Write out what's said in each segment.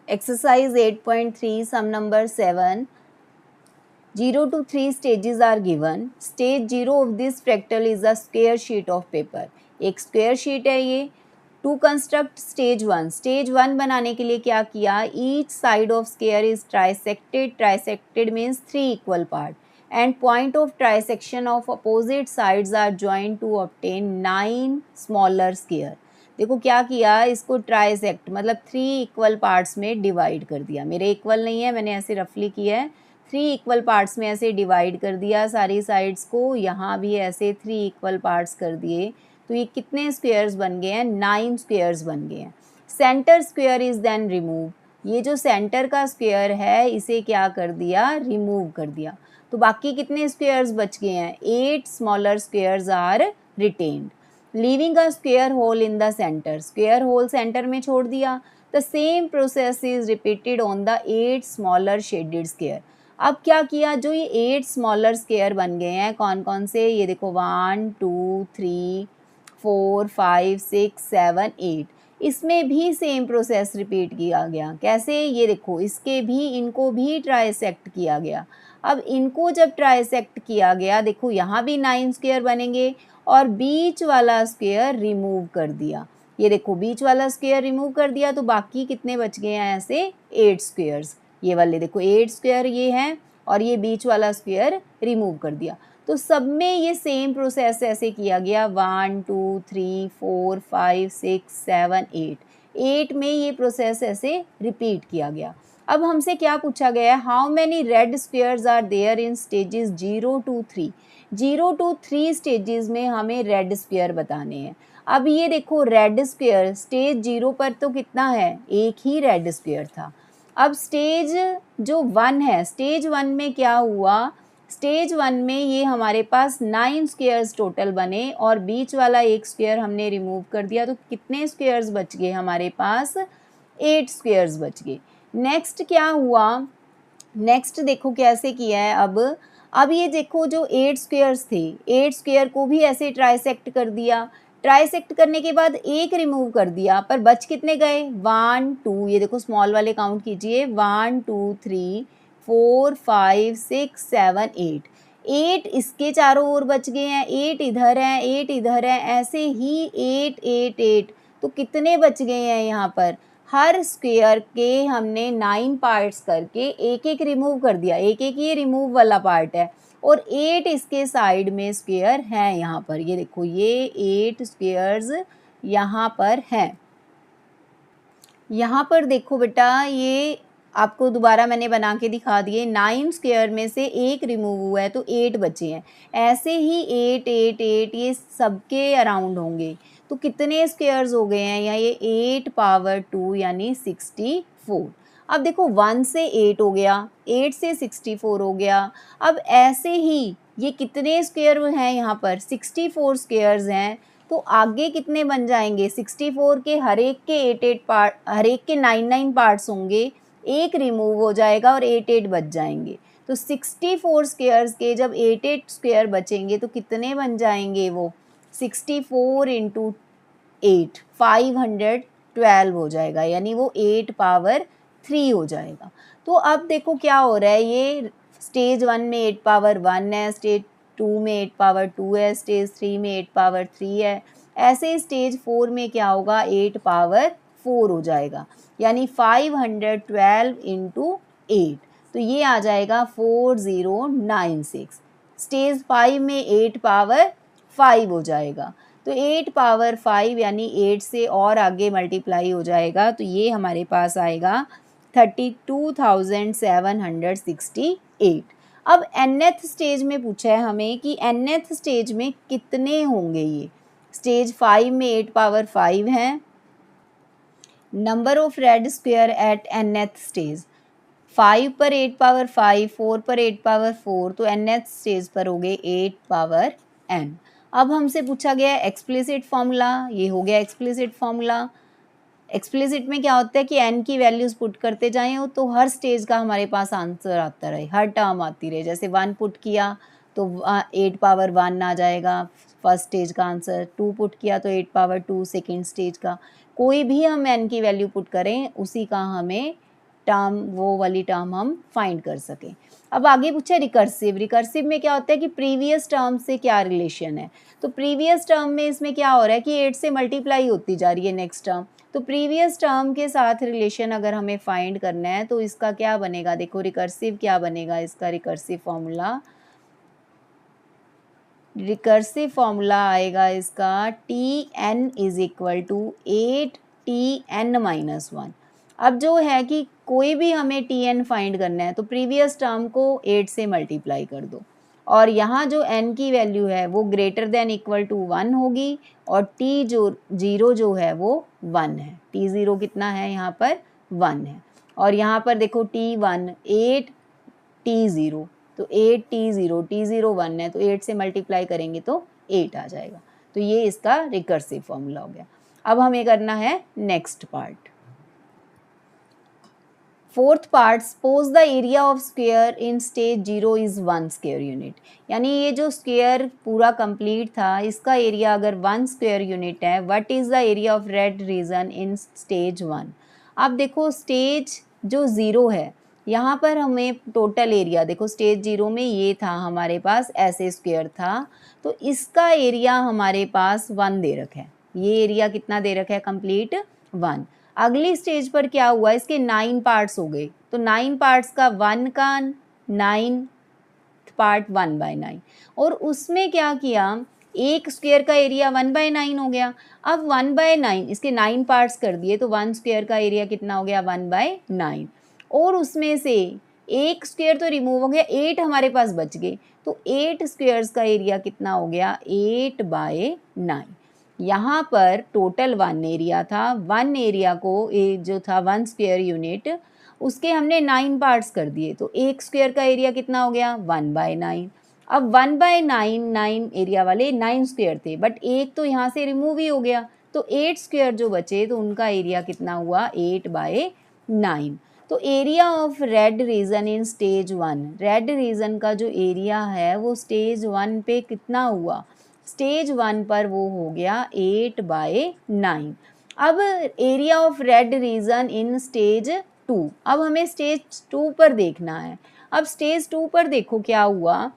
Exercise 8.3, sum number 7. 0 to 3 stages are given. Stage 0 of this fractal is a square sheet of paper. एक square sheet है ये. To construct stage 1. Stage 1 बनाने के लिए क्या किया? Each side of square is trisected. Trisected means 3 equal parts. And point of trisection of opposite sides are joined to obtain 9 smaller square. देखो क्या किया, इसको ट्राइसेक्ट मतलब 3 इक्वल पार्ट्स में डिवाइड कर दिया. मेरे इक्वल नहीं है, मैंने ऐसे रफली किया है. 3 इक्वल पार्ट्स में ऐसे डिवाइड कर दिया सारी साइड्स को. यहाँ भी ऐसे 3 इक्वल पार्ट्स कर दिए. तो ये कितने स्क्वेयर्स बन गए हैं? 9 स्क्वेयर्स बन गए हैं. Centre square is then remove. ये जो सेंटर का स्क्वेयर है इसे क्या कर दिया? रिमूव कर दिया. तो बाकी कितने स्क्वेयर्स बच गए हैं? 8 smaller squares are retained. Leaving a square hole in the centre. Square hole centre में छोड़ दिया. The same process is repeated on the 8 smaller shaded square. अब क्या किया, जो ये 8 स्मॉलर स्क्वेयर बन गए हैं, कौन कौन से? ये देखो 1 2 3 4 5 6 7 8. इसमें भी सेम प्रोसेस रिपीट किया गया. कैसे? ये देखो, इसके भी इनको भी ट्राइसेक्ट किया गया. अब इनको जब ट्राइसेक्ट किया गया, देखो यहाँ भी 9 स्क्वेयर बनेंगे और बीच वाला स्क्वेयर रिमूव कर दिया. ये देखो बीच वाला स्क्वेयर रिमूव कर दिया तो बाकी कितने बच गए हैं? ऐसे 8 स्क्वेयर्स. ये वाले देखो 8 स्क्वेयर ये हैं और ये बीच वाला स्क्वेयर रिमूव कर दिया. तो सब में ये सेम प्रोसेस ऐसे किया गया. 1 2 3 4 5 6 7 8. 8 में ये प्रोसेस ऐसे रिपीट किया गया. अब हमसे क्या पूछा गया है? How many red squares are there in stages 0 to 3. 0 to 3 stages में हमें रेड स्क्वेयर बताने हैं. अब ये देखो रेड स्क्वेयर स्टेज 0 पर तो कितना है? एक ही रेड स्क्वेयर था. अब स्टेज जो 1 है, स्टेज 1 में क्या हुआ? स्टेज 1 में ये हमारे पास 9 स्क्वेयर्स टोटल बने और बीच वाला एक स्क्वेयर हमने रिमूव कर दिया. तो कितने स्क्वेयर्स बच गए हमारे पास? 8 स्क्वेयर्स बच गए. नेक्स्ट क्या हुआ? नेक्स्ट देखो कैसे किया है. अब ये देखो जो 8 स्क्वेयर्स थे, 8 स्क्वेयर को भी ऐसे ट्राइसेक्ट कर दिया. ट्राइसेक्ट करने के बाद एक रिमूव कर दिया, पर बच कितने गए? 1 2. ये देखो स्मॉल वाले काउंट कीजिए. 1 2 3 4 5 6 7 8. 8 इसके चारों ओर बच गए हैं. 8 इधर हैं, 8 इधर हैं, ऐसे ही 8 8 8. तो कितने बच गए हैं यहाँ पर? हर स्क्वेयर के हमने 9 पार्ट्स करके एक एक रिमूव कर दिया. एक एक ये रिमूव वाला पार्ट है और 8 इसके साइड में स्क्वेयर हैं यहाँ पर. ये देखो ये 8 स्क्वेयर्स यहाँ पर हैं. यहाँ पर देखो बेटा, ये आपको दोबारा मैंने बना के दिखा दिए. 9 स्क्वेयर में से एक रिमूव हुआ है तो 8 बचे हैं. ऐसे ही 8 8 8 ये सबके अराउंड होंगे. तो कितने स्क्वेयर्स हो गए हैं? यहाँ ये 8 पावर 2 यानी 64. अब देखो 1 से 8 हो गया, 8 से 64 हो गया. अब ऐसे ही ये कितने स्क्वेयर हैं यहाँ पर? 64 स्क्वेयर्स हैं. तो आगे कितने बन जाएंगे? 64 के हर एक के 8 8 पार्ट, हर एक के 9 9 पार्ट्स होंगे. एक रिमूव हो जाएगा और 8 8 बच जाएंगे. तो 64 स्क्वेयर्स के जब 8 8 स्क्वेयर बचेंगे तो कितने बन जाएंगे? वो 64 इंटू 8 512 हो जाएगा, यानी वो 8 पावर 3 हो जाएगा. तो अब देखो क्या हो रहा है. ये स्टेज 1 में 8 पावर 1 है, स्टेज 2 में 8 पावर 2 है, स्टेज 3 में 8 पावर 3 है. ऐसे स्टेज 4 में क्या होगा? 8 पावर 4 हो जाएगा, यानी 512 इंटू 8. तो ये आ जाएगा 4096. स्टेज 5 में 8 पावर 5 हो जाएगा. तो 8 पावर 5 यानी 8 से और आगे मल्टीप्लाई हो जाएगा. तो ये हमारे पास आएगा 32,768. अब nth स्टेज में पूछा है हमें कि nth स्टेज में कितने होंगे ये. स्टेज 5 में 8 पावर 5 हैं. Number of red square at nth stage. 5 पर 8 पावर 5, 4 पर 8 पावर 4, तो nth स्टेज पर हो गए 8 पावर n. अब हमसे पूछा गया है एक्सप्लिसिट फॉर्मूला. ये हो गया एक्सप्लिसिट फॉर्मूला. एक्सप्लिसिट में क्या होता है कि n की वैल्यूज़ पुट करते जाएं तो हर स्टेज का हमारे पास आंसर आता रहे, हर टर्म आती रहे. जैसे 1 पुट किया तो 8 पावर 1 आ जाएगा फर्स्ट स्टेज का आंसर. 2 पुट किया तो 8 पावर 2 सेकेंड स्टेज का. कोई भी हम n की वैल्यू पुट करें उसी का हमें टर्म, वो वाली टर्म हम फाइंड कर सकें। अब आगे पूछा रिकर्सिव। रिकर्सिव में क्या होता है कि प्रीवियस टर्म से क्या रिलेशन है। तो प्रीवियस टर्म में इसमें क्या हो रहा है कि 8 से मल्टीप्लाई होती जा रही है नेक्स्ट टर्म। तो प्रीवियस टर्म के साथ रिलेशन अगर हमें फाइंड करना है तो इसका क्या बनेगा, देखो रिकर्सिव क्या बनेगा, इसका रिकर्सिव फॉर्मूला आएगा इसका Tn is equal to 8Tn-1। अब जो है कि कोई भी हमें Tn फाइंड करना है तो प्रीवियस टर्म को 8 से मल्टीप्लाई कर दो और यहाँ जो n की वैल्यू है वो ग्रेटर देन इक्वल टू 1 होगी और t जो 0 जो है वो 1 है। t0 कितना है यहाँ पर 1 है और यहाँ पर देखो t1 8 t0 तो 8 t0 t0 1 है तो 8 से मल्टीप्लाई करेंगे तो 8 आ जाएगा। तो ये इसका रिकर्सिव फॉर्मूला हो गया। अब हमें करना है next part. Fourth part, suppose the area of square in stage 0 is 1 square unit. यानी ये जो स्क्वायर पूरा कंप्लीट था इसका एरिया अगर 1 स्क्वायर यूनिट है, what is the area of red region in stage 1। अब देखो स्टेज जो 0 है यहाँ पर हमें टोटल एरिया देखो, स्टेज 0 में ये था हमारे पास ऐसे स्क्वायर था तो इसका एरिया हमारे पास 1 दे रखा है। ये एरिया कितना दे रखा है कंप्लीट 1। अगली स्टेज पर क्या हुआ, इसके 9 पार्ट्स हो गए तो 9 पार्ट्स का 1 का 9 पार्ट 1/9 और उसमें क्या किया, एक स्क्वायर का एरिया 1/9 हो गया। अब 1/9 इसके 9 पार्ट्स कर दिए तो 1 स्क्वायर का एरिया कितना हो गया 1/9 और उसमें से एक स्क्वायर तो रिमूव हो गया, 8 हमारे पास बच गए तो 8 स्क्वायर्स का एरिया कितना हो गया 8/9। यहाँ पर टोटल 1 एरिया था, 1 एरिया को जो था 1 स्क्वायर यूनिट उसके हमने 9 पार्ट्स कर दिए तो एक स्क्वायर का एरिया कितना हो गया 1/9। अब 1/9 9 एरिया वाले 9 स्क्वायर थे बट एक तो यहाँ से रिमूव ही हो गया तो 8 स्क्वायर जो बचे तो उनका एरिया कितना हुआ 8/9। तो area of red region in stage 1, red region का जो एरिया है वो स्टेज 1 पे कितना हुआ, स्टेज 1 पर वो हो गया 8/9। अब area of red region in stage 2, अब हमें स्टेज 2 पर देखना है। अब स्टेज 2 पर देखो क्या हुआ,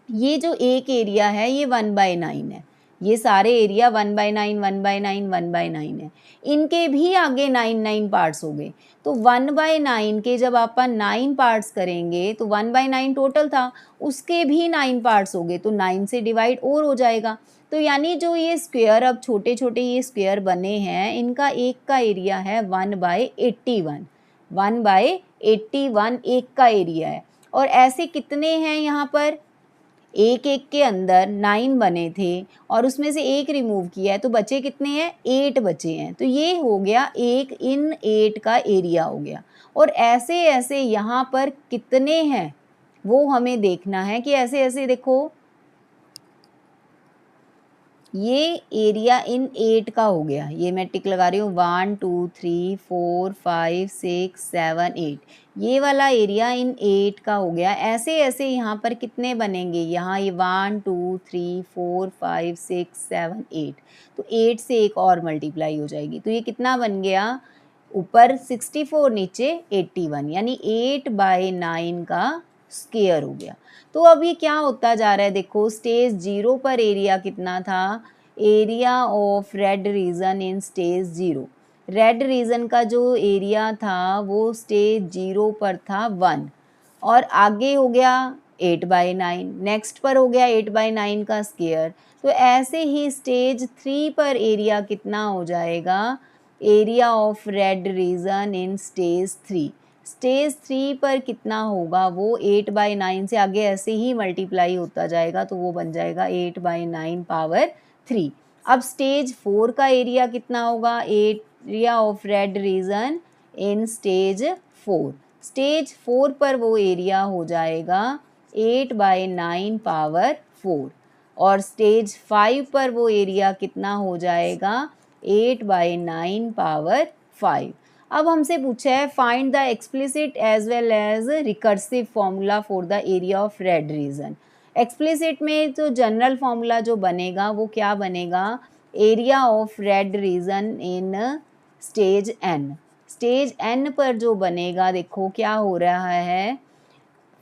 ये जो एक एरिया है ये 1/9 है, ये सारे एरिया 1/9 1/9 1/9 है, इनके भी आगे 9 पार्ट्स हो गए तो 1/9 के जब आप 9 पार्ट्स करेंगे तो 1/9 टोटल था उसके भी 9 पार्ट्स हो गए तो 9 से डिवाइड और हो जाएगा। तो यानी जो ये स्क्वायर अब छोटे छोटे ये स्क्वायर बने हैं इनका एक का एरिया है 1/81, 1/81 एक का एरिया है और ऐसे कितने हैं यहाँ पर, एक एक के अंदर 9 बने थे और उसमें से एक रिमूव किया है तो बचे कितने हैं 8 बचे हैं तो ये हो गया एक इन 8 का एरिया हो गया। और ऐसे ऐसे यहाँ पर कितने हैं वो हमें देखना है कि ऐसे ऐसे देखो ये एरिया इन 8 का हो गया, ये मैं टिक लगा रही हूँ 1 2 3 4 5 6 7 8, ये वाला एरिया इन 8 का हो गया। ऐसे ऐसे यहाँ पर कितने बनेंगे, यहाँ ये 1 2 3 4 5 6 7 8 तो 8 से एक और मल्टीप्लाई हो जाएगी तो ये कितना बन गया, ऊपर 64 नीचे 81 यानी 8/9 का स्क्वायर हो गया। तो अब ये क्या होता जा रहा है देखो, स्टेज 0 पर एरिया कितना था, area of red region in stage 0, red region का जो एरिया था वो स्टेज 0 पर था 1 और आगे हो गया 8/9, नेक्स्ट पर हो गया 8/9 का स्क्वायर। तो ऐसे ही स्टेज 3 पर एरिया कितना हो जाएगा, area of red region in stage 3, stage 3 पर कितना होगा वो 8/9 से आगे ऐसे ही मल्टीप्लाई होता जाएगा तो वो बन जाएगा 8/9 पावर 3। अब स्टेज 4 का एरिया कितना होगा, area of red region in stage 4, stage 4 पर वो एरिया हो जाएगा 8/9 पावर 4 और स्टेज 5 पर वो एरिया कितना हो जाएगा 8/9 पावर 5। अब हमसे पूछा है find the explicit as well as recursive formula for the area of red region. Explicit में तो जनरल फॉर्मूला जो बनेगा वो क्या बनेगा, area of red region in stage n, stage n पर जो बनेगा, देखो क्या हो रहा है,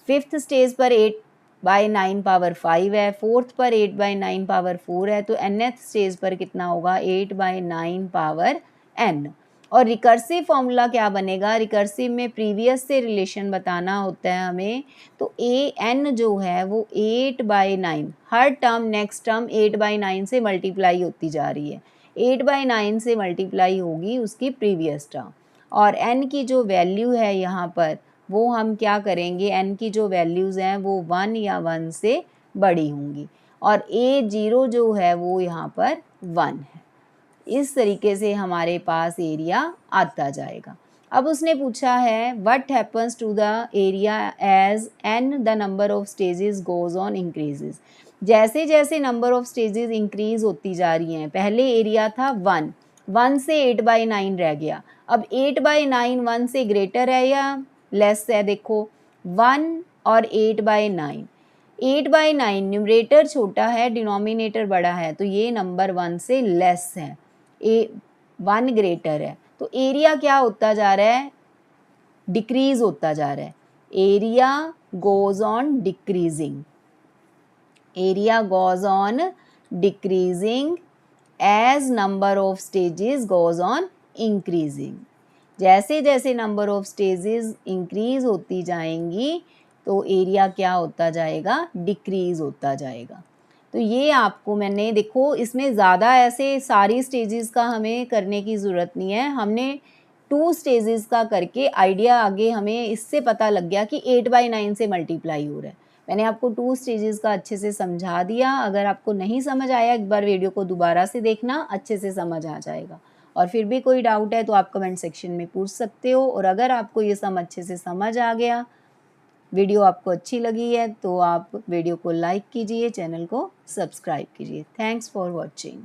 5th स्टेज पर 8/9 पावर 5 है, 4th पर 8/9 पावर 4 है, तो nth स्टेज पर कितना होगा, 8/9 पावर n। और रिकर्सिव फॉर्मूला क्या बनेगा, रिकर्सिव में प्रीवियस से रिलेशन बताना होता है हमें, तो an जो है वो 8/9, हर टर्म नेक्स्ट टर्म 8/9 से मल्टीप्लाई होती जा रही है, 8/9 से मल्टीप्लाई होगी उसकी प्रीवियस टर्म, और n की जो वैल्यू है यहाँ पर वो हम क्या करेंगे, n की जो वैल्यूज़ हैं वो 1 या 1 से बड़ी होंगी, और a0 जो है वो यहाँ पर 1 है। इस तरीके से हमारे पास एरिया आता जाएगा। अब उसने पूछा है what happens to the area as n the number of stages goes on increases. जैसे जैसे नंबर ऑफ स्टेजेस इंक्रीज होती जा रही हैं, पहले एरिया था 1 से 8/9 रह गया, अब 8/9 1 से ग्रेटर है या लेस है, देखो 1 और 8/9, 8/9 न्यूमरेटर छोटा है डिनोमिनेटर बड़ा है, तो ये नंबर 1 से लेस है, 1 ग्रेटर है, तो एरिया क्या होता जा रहा है, डिक्रीज होता जा रहा है, area goes on decreasing, area goes on decreasing as number of stages goes on increasing. जैसे जैसे नंबर ऑफ स्टेजेस इंक्रीज होती जाएंगी तो एरिया क्या होता जाएगा, डिक्रीज होता जाएगा। तो ये आपको मैंने, देखो इसमें ज़्यादा ऐसे सारी स्टेजेस का हमें करने की ज़रूरत नहीं है, हमने 2 स्टेजेस का करके आइडिया आगे हमें इससे पता लग गया कि 8/9 से मल्टीप्लाई हो रहा है। मैंने आपको 2 स्टेजेस का अच्छे से समझा दिया, अगर आपको नहीं समझ आया एक बार वीडियो को दोबारा से देखना, अच्छे से समझ आ जाएगा। और फिर भी कोई डाउट है तो आप कमेंट सेक्शन में पूछ सकते हो, और अगर आपको ये सम अच्छे से समझ आ गया, वीडियो आपको अच्छी लगी है तो आप वीडियो को लाइक कीजिए, चैनल को सब्सक्राइब कीजिए। Thanks for watching.